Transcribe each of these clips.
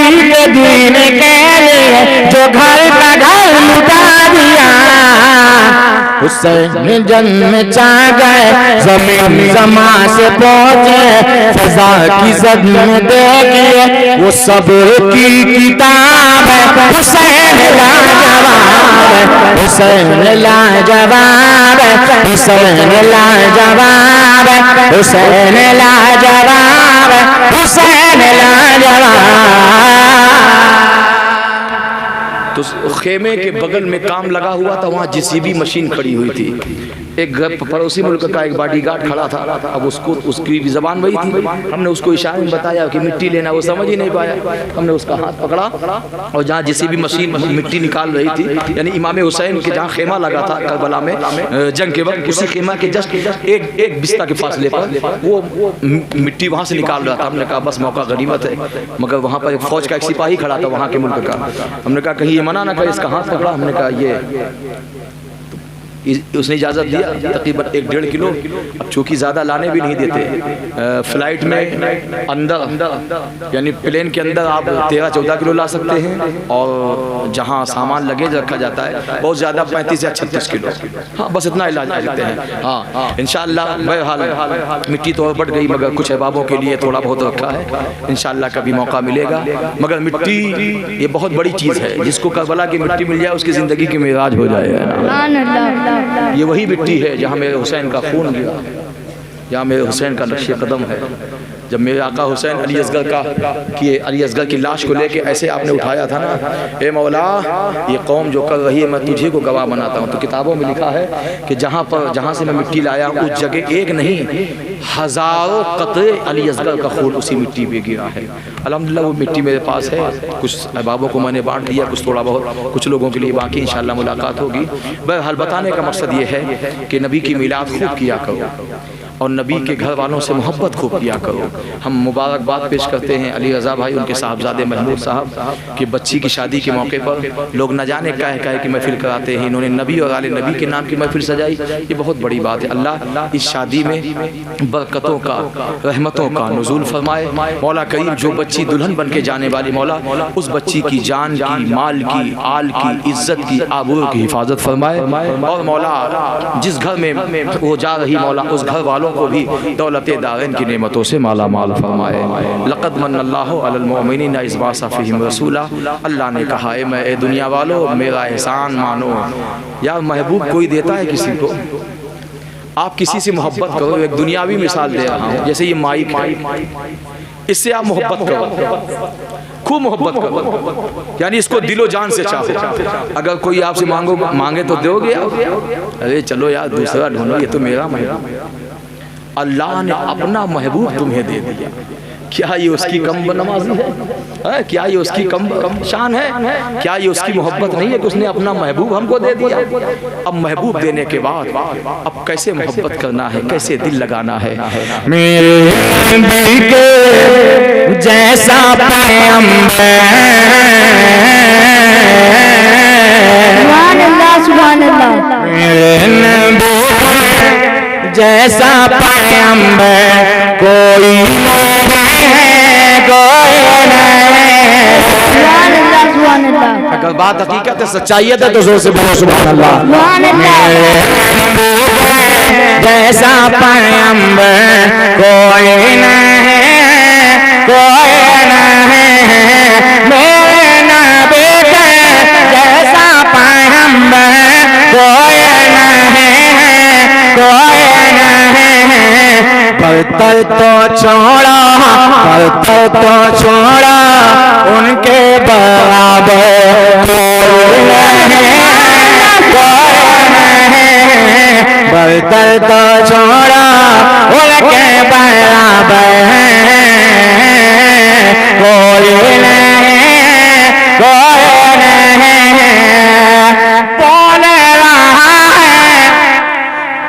नबी के दीन के लिए जो घर का घर लुटा दिया। हुसैन जन्म चा गए जमीन जमा से पहुंचे फजा की जद में देखिए वो सब्र की किताब है। हुसैन लाजवाब, हुसैन लाजवाब, हुसैन लाजवाब, हुसैन लाजवाब, हुसैन लाजवाब। तो खेमे के बगल में काम लगा हुआ था, वहाँ JCB मशीन खड़ी हुई थी। एक पड़ोसी मुल्क का एक बॉडीगार्ड खड़ा था, अब उसको उसकी भी जबान वही थी। हमने उसको इशारे में बताया कि मिट्टी लेना, वो समझ ही नहीं पाया। हमने उसका हाथ पकड़ा और जहाँ JCB मशीन मिट्टी निकाल रही थी, यानी इमाम हुसैन के जहाँ खेमा लगा था करबला में जंग के वक्त, उसी खेमा के जस्ट एक बिस्ता के फासले पर वो मिट्टी वहाँ से निकाल रहा था। हमने कहा बस मौका गनीमत है, मगर वहाँ पर एक फौज का एक सिपाही खड़ा था वहाँ के मुल्क का। हमने कहा कहीं ये मना ना करे, इसका हाथ पकड़ा। हमने कहा ये उसने इजाज़त दिया तकरीबन 1-1.5 किलो। अब चूँकि ज़्यादा लाने भी नहीं देते, फ्लाइट में अंदर यानी प्लेन के अंदर आप 13-14 किलो ला सकते हैं, और जहाँ सामान लगेज रखा जाता है बहुत ज़्यादा 35 या 36 किलो। हाँ बस इतना इलाज देते हैं। हाँ इंशाअल्लाह। बहरहाल मिट्टी तो बढ़ गई, मगर कुछ अहबाबों के लिए थोड़ा बहुत रखा है, इंशाअल्लाह कभी मौका मिलेगा। मगर मिट्टी ये बहुत बड़ी चीज़ है, जिसको करबला की मिट्टी मिल जाए उसकी ज़िंदगी की मेराज हो जाएगा। ये वही मिट्टी है जहाँ मेरे हुसैन का खून गिरा, जहाँ मेरे हुसैन का नक्शे कदम है। जब मेरे आका हुसैन अली असगर की लाश को लेके ऐसे आपने उठाया था ना, ए मौला ये कौम जो कर रही है मैं तुझे को गवाह बनाता हूँ। तो किताबों में लिखा है कि जहाँ से मैं मिट्टी लाया उस जगह एक नहीं हज़ारों कतरे अली असगर का खून उसी मिट्टी पे गिरा है। अल्हम्दुलिल्लाह वो मिट्टी मेरे पास है, कुछ अहबाबों को मैंने बांट दिया, कुछ थोड़ा बहुत कुछ लोगों के लिए बाकी, इंशाअल्लाह मुलाकात होगी। बहरहाल बताने का मकसद ये है कि नबी की मिलाद खूब किया करो और नबी के घर वालों से मोहब्बत खूब किया करो। हम मुबारकबाद पेश करते हैं अली रज़ा भाई, उनके साहबजादे महमूद साहब की बच्ची की शादी के मौके पर लोग न जाने कह की महफिल कराते हैं। इन्होंने नबी और आले नबी के नाम की महफिल सजाई, ये बहुत बड़ी बात है। अल्लाह इस शादी में बरकतों का, रहमतों का नुज़ूल फरमाए। मौला करीम जो बच्ची दुल्हन बन के जाने वाली, मौला उस बच्ची की जान की, माल की, आल की, इज्जत की, आबरू की हिफाजत फरमाए। और मौला जिस घर में वो जा रही, मौला उस घर वालों को भी दौलत दारैन की नेमतों से माला माल फरमाए। लक़द मन्नल्लाहु अलल मुअमिनीना इज़ बअसा फ़ीहिम रसूला। अल्लाह ने कहा है मैं ए दुनिया वालों मेरा एहसान मानो। यार महबूब कोई देता है किसी को, आप किसी से मोहब्बत करो। एक दुनियावी मिसाल दे रहा हूँ, जैसे ये माइक है, इससे आप मोहब्बत करो, खूब मोहब्बत करो, यानी इसको दिलो जान से चाहो। अगर कोई आपसे मांगे तो दोगे? अरे चलो यार दूसरा ढूंढो, ये तो मेरा महबूब। अल्लाह ने अपना महबूब तुम्हें दे दिया, क्या ये उसकी कम नमाजी है? क्या ये उसकी कम शान है? क्या ये उसकी मोहब्बत नहीं है कि उसने अपना महबूब हमको दे दिया? अब महबूब देने के बाद अब कैसे मोहब्बत करना है, कैसे दिल लगाना है। मेरे नबी के जैसा पैगंबर, सुभान अल्लाह सुभान अल्लाह, मेरे नबी जैसा पैगंबर कोई अगर बात हकीकत है, सच्चाई है तो जोर से बोलो सुभान अल्लाह। जैसा पैगंबर कोई नहीं, कोई नहीं, मेरे नबी के जैसा पैगंबर कोई नहीं, कोई नहीं। बर्तर तो छोड़ा, बर्तर तो छोड़ा, उनके बराबर कोई नहीं, कोई नहीं। बर्तर तो छोड़ा, उनके बराबर कोई नहीं, कोई नहीं। बोल रहा है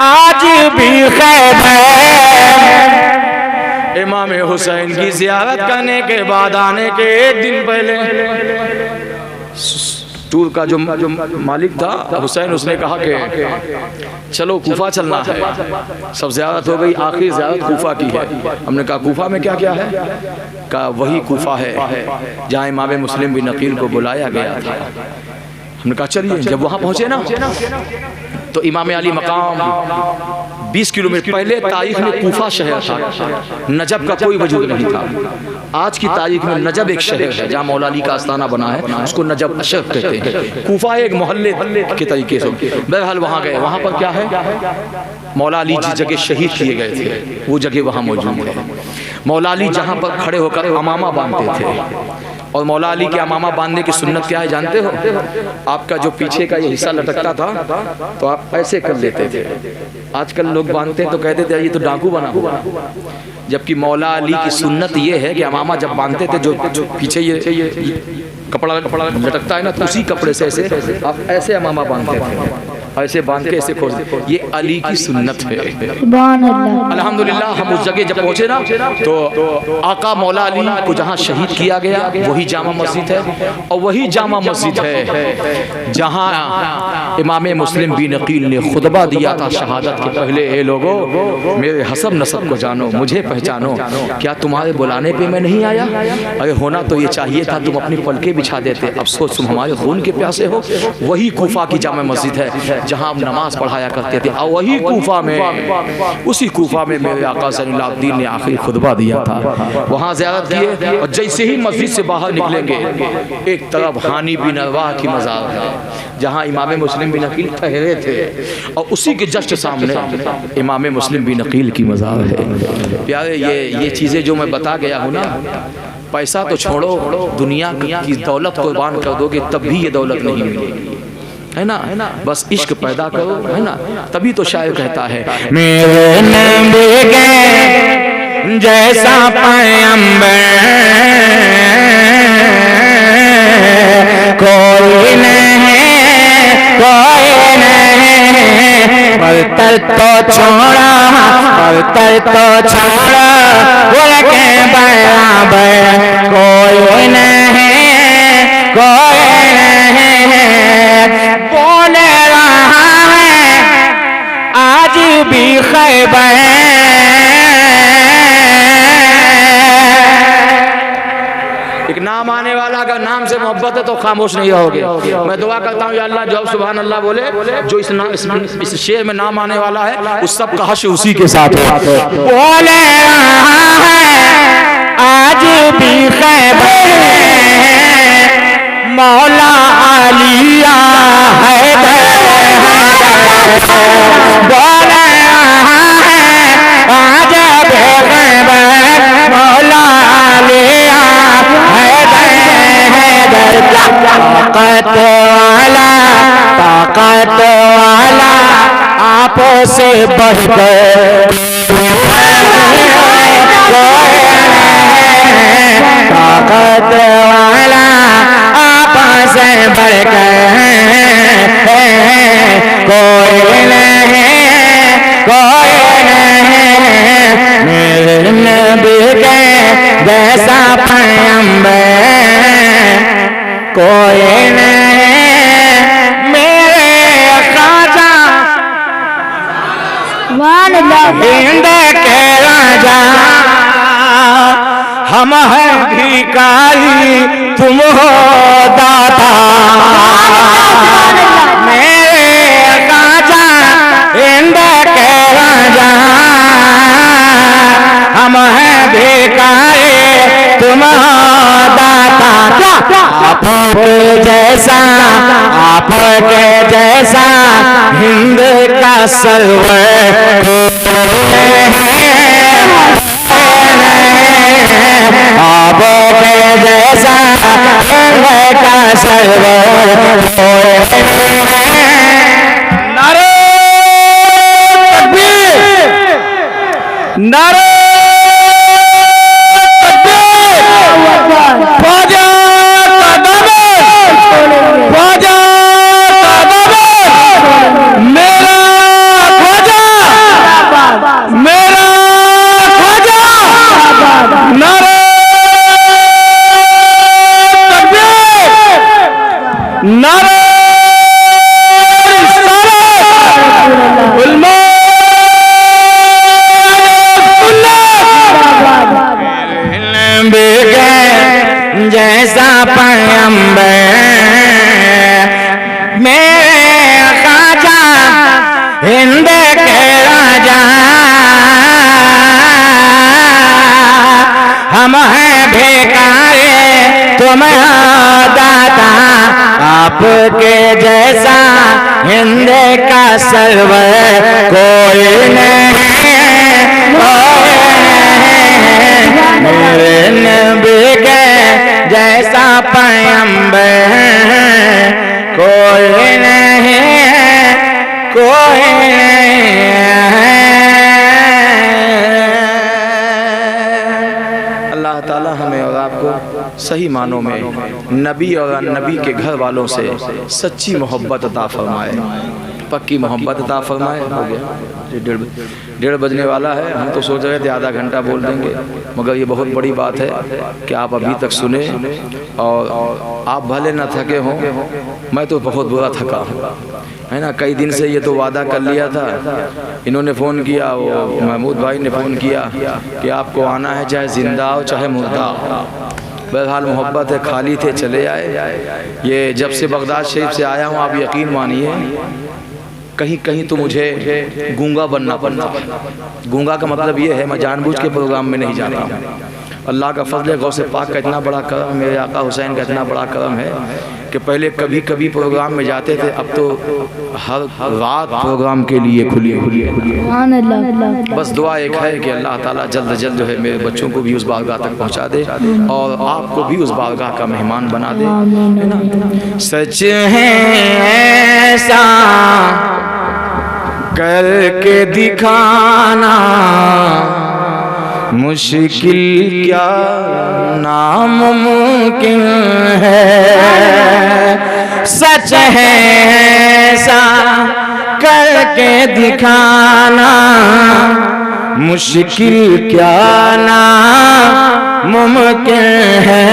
आज भी खैबर, इमाम हुसैन की ज़ियारत करने के बाद आने के एक दिन पहले टूर का जो मालिक था हुसैन, उसने कहा कि चलो कूफा चलना है। सब ज़ियारत हो गई, आखिरी ज़ियारत कूफा की है। हमने कहा कूफा में क्या क्या है? कहा वही कूफा है जहाँ इमाम मुस्लिम बिन अकील को बुलाया गया था। हमने कहा चलिए। जब वहाँ पहुँचे ना तो इमाम अली मकाम 20 किलोमीटर पहले तारीख में कूफा शहर था, नजब का कोई वजूद नहीं था। आज की तारीख में नजब एक शहर है जहाँ मौला अली का आस्थाना बना है, उसको नजब अशरफ कहते हैं। कूफा एक मोहल्ले के तरीके से। बहरहाल वहाँ गए, वहाँ पर क्या है, मौला अली जिस जगह शहीद किए गए थे वो जगह वहाँ मौजूद है। मौला अली जहाँ पर खड़े होकर अमामा बांधते थे, और मौला अली के अमामा बांधने की सुन्नत क्या है जानते हो? आपका जो पीछे का ये हिस्सा लटकता था तो आप ऐसे कर लेते थे। आजकल लोग बांधते तो कहते थे ये तो डाकू बना हुआ, जबकि मौला अली की सुन्नत ये है कि अमामा जब बांधते थे जो पीछे ये कपड़ा लटकता है ना, तो उसी कपड़े से ऐसे आप ऐसे अमामा बांधते थे, ऐसे बांध के ऐसे खोल। ये अली की सुन्नत है। अल्हम्दुलिल्लाह हम उस जगह जब पहुंचे ना तो आका मौला अली को जहां शहीद किया गया वही जामा मस्जिद है, और वही जामा मस्जिद है जहां इमाम मुस्लिम बिन अकील ने खुतबा दिया था शहादत के पहले। ए लोगो, मेरे हसब नसब को जानो, मुझे पहचानो, क्या तुम्हारे बुलाने पे मैं नहीं आया? अरे होना तो ये चाहिए था, तुम अपनी पलके बिछा देते। अफसोस तुम हमारे खून के प्यासे हो। वही कूफा की जामा मस्जिद है जहां हम नमाज पढ़ाया करते थे, और वही कूफा में, उसी कूफा में मेरे आका ज़ैनुलाब्दीन ने आखिरी खुतबा दिया था। वहां ज़ियारत किए, और जैसे ही मस्जिद से बाहर निकलेंगे एक तरफ हानी बिन अरवाह की मज़ार है जहां इमाम मुस्लिम बिन अकील ठहरे थे, और उसी के जस्ट सामने इमाम मुस्लिम बिन अकील की मज़ार है। प्यारे, ये चीज़ें जो मैं बता गया हूँ ना, पैसा तो छोड़ो, दुनिया की दौलत कुर्बान कर दोगे तब भी ये दौलत नहीं मिलेगी, है ना? बस इश्क पैदा करो, है ना? तभी तो शायर कहता है मेरे नबी के जैसा पैगंबर कोई नहीं, कोई नहीं। बलतर तो छोड़ा, बलतर तो छोड़ा, बोल के बराबर कोई नहीं, कोई नहीं। बोल रहा है आज भी खैबर, एक नाम आने वाला अगर नाम से मोहब्बत है तो खामोश नहीं रहोगे। मैं दुआ करता हूँ या अल्लाह जो सुभान अल्लाह बोले, जो इस शेर में नाम आने वाला है उस सब का हश्र उसी के साथ है। बोले रहा है आज भी खैबर, मौला अलिया हैदर। बोले रहा है आज भी खैबर, मौला अलिया हैदर, हैदर। ताकत वाला, ताकत वाला, आपो से बढ़कर ताकत वाला, आपो से बढ़कर कोई नहीं, कोई नहीं। मेरे नबी के जैसा पैगंबर कोई नहीं। मेरे खाजा हिंद के राजा, हम हैं भिखारी, तुम हो दाता। मेरे खाजा हिंद के राजा, हम हैं भिखारी, तुम हो दाता। आपके जैसा, आपके जैसा हिंद का सरवर आपके जैसा हिंद का सरवर। नारे तकबीर, नारे नारे जैसा पैगंबर मेरे ख्वाजा हिंद के राजा। हम हैं भिखारी तुम दाता, आपके जैसा हिंद का सरवर कोई नहीं, मेरे नबी के जैसा पैगंबर कोई नहीं, कोई नहीं। अल्लाह ताला हमें और आपको सही मानों में नबी और नबी के घर वालों से सच्ची मोहब्बत अता फरमाए, पक्की मोहब्बत अता फरमाए। हो गया 1:30 बजने वाला है। हम तो सोच रहे थे आधा घंटा बोल देंगे, मगर ये बहुत बड़ी बात है कि आप अभी तक सुने और आप भले ना थके हों, मैं तो बहुत बुरा थका हूँ, है ना। कई दिन से ये तो वादा कर लिया था। इन्होंने फ़ोन किया, वो महमूद भाई ने फ़ोन किया कि आपको आना है, चाहे ज़िंदा हो चाहे मुर्दा हो। बहरहाल मोहब्बत है, खाली थे चले आए। ये जब से बगदाद शरीफ से आया हूँ, आप यकीन मानिए कहीं कहीं तो मुझे गूंगा बनना पड़ता है। गूंगा का मतलब ये है मैं जानबूझ के प्रोग्राम में नहीं जाता हूँ। अल्लाह का फजल है, गौसे पाक का इतना बड़ा करम, मेरे आका हुसैन का इतना बड़ा करम है कि पहले कभी कभी प्रोग्राम में जाते थे, अब तो हर रात प्रोग्राम के लिए खुली है। बस दुआ एक है कि अल्लाह ताला जल्द जल्द जो है मेरे बच्चों को भी उस बारगाह तक पहुँचा दे और आपको भी उस बारगाह का मेहमान बना दे, है ना। सच है ऐसा करके दिखाना मुश्किल क्या नामुमकिन है। सच है ऐसा करके दिखाना मुश्किल क्या नामुमकिन है।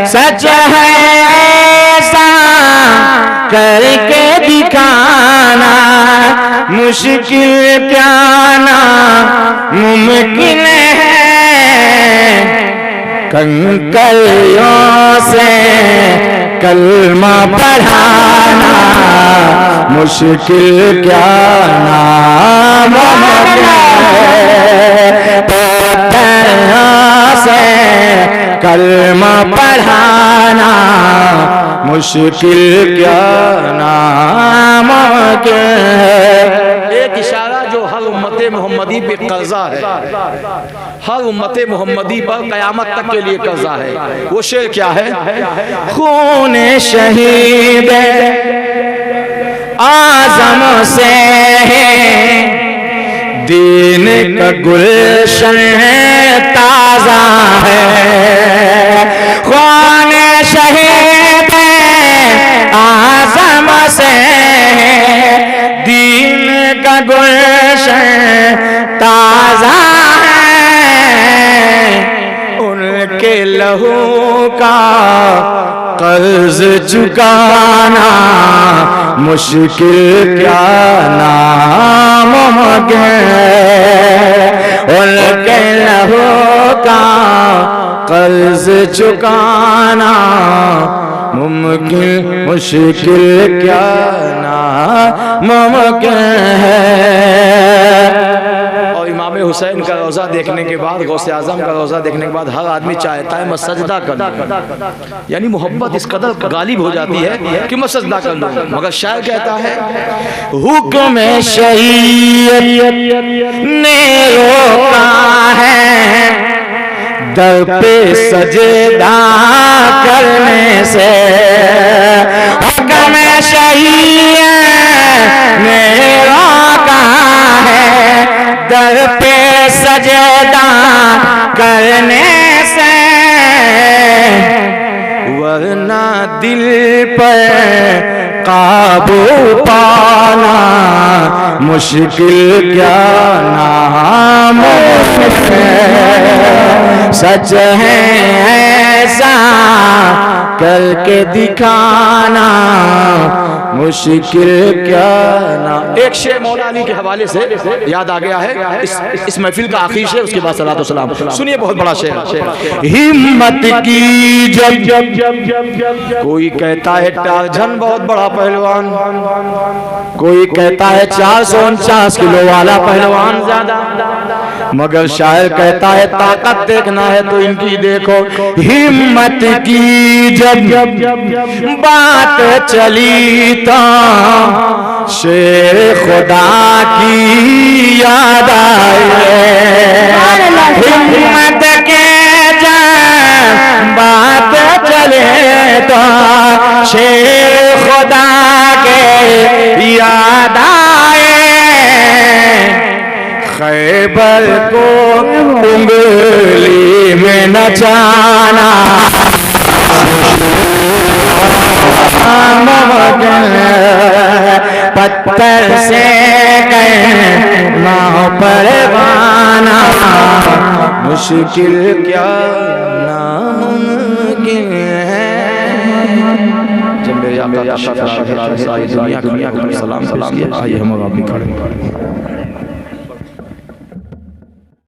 सच है ऐसा करके दिखाना मुश्किल क्या नामुमकिन है। कंकरियों से कलमा पढ़ाना मुश्किल क्या नामुमकिन है। पत्थरों से कलमा पढ़ाना मुश्किल क्या नामुमकिन है। एक इशारा जो हर उम्मते मोहम्मदी पे कर्जा है, हर उम्मते मोहम्मदी पर कयामत तक के लिए कर्जा है। वो शेर क्या है? खून शहीद आज़म से दीन का गुलशन ताज़ा है। खून शहीद आज़म से दीन का गुलशन ताज़ा है। उनके लहू का कर्ज चुकाना मुश्किल क्या नामुमकिन है। उनके लहू का कर्ज चुकाना मुमकिन मुश्किल क्या नामुमकिन है। और इमाम हुसैन का रोज़ा देखने के बाद, गौसे आज़म का रोज़ा देखने के बाद हर आदमी चाहता है मैं सजदा कर लूं, यानी मोहब्बत इस कदर गालिब हो जाती है कि मैं सजदा कर लूं। मगर शायर कहता है हुक्म शरीयत ने रोका है दर पे सजदा करने से। हुक्म शरीयत ने रोका है दर पे सजदा करने से। वरना दिल पर काबू पाना मुश्किल क्या नामुमकिन है। सच है ऐसा करके दिखाना मुश्किल क्या ना। एक शेर मौला अली के हवाले से याद आ गया है, इस महफिल का आखिरी शेर, उसके बाद सलातो सलाम। सुनिए, बहुत बड़ा शेर। हिम्मत की जब कोई कहता है टार्जन बहुत बड़ा पहलवान, कोई कहता है 449 किलो वाला पहलवान ज्यादा, मगर शायर कहता है ताकत देखना है तो इनकी देखो। हिम्मत की जब बात चली तो शेर खुदा की याद आए। हिम्मत के जब बात चले तो शेर खुदा के याद आए। खैबर को उंगली में नचाना पत्थर से गए नाव परवाना मुश्किल क्या नामुमकिन है। जब मेरे आका का दुनिया को सलाम, आइए हम आप भी खड़े।